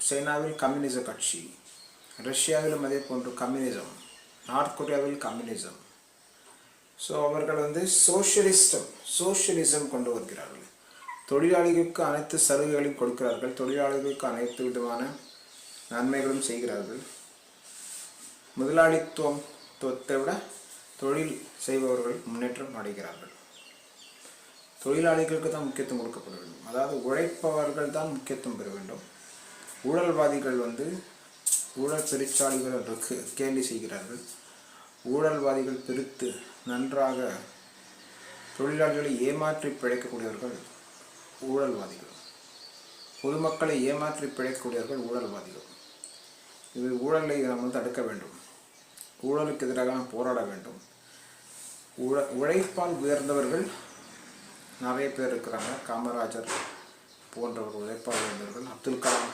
சைனாவில் கம்யூனிச கட்சி, ரஷ்யாவிலும் அதே போன்று கம்யூனிசம், நார்த் கொரியாவில் கம்யூனிசம். ஸோ அவர்கள் வந்து சோஷியலிசம் கொண்டு வருகிறார்கள். தொழிலாளிகளுக்கு அனைத்து சலுகைகளையும் கொடுக்கிறார்கள், தொழிலாளிகளுக்கு அனைத்து விதமான நன்மைகளும் செய்கிறார்கள். முதலாளித்துவத்தை விட தொழில் செய்பவர்கள் முன்னேற்றம் அடைகிறார்கள். தொழிலாளிகளுக்கு தான் முக்கியத்துவம் கொடுக்கப்பட வேண்டும், அதாவது உழைப்பவர்கள் தான் முக்கியத்துவம் பெற வேண்டும். ஊழல்வாதிகள் வந்து ஊழல் பெருச்சாளிகள் என்று கேலி செய்கிறார்கள். ஊழல்வாதிகள் பிரித்து நன்றாக தொழிலாளிகளை ஏமாற்றி பிழைக்கக்கூடியவர்கள் ஊழல்வாதிகள், பொதுமக்களை ஏமாற்றி பிழைக்கக்கூடியவர்கள் ஊழல்வாதிகள். இது ஊழலை நம்ம தடுக்க வேண்டும், ஊழலுக்கு எதிராக நாம் போராட வேண்டும். உழைப்பால் உயர்ந்தவர்கள் நிறைய பேர் இருக்கிறாங்க. காமராஜர் போன்றவர் உழைப்பால் உயர்ந்தவர்கள், அப்துல் கலாம்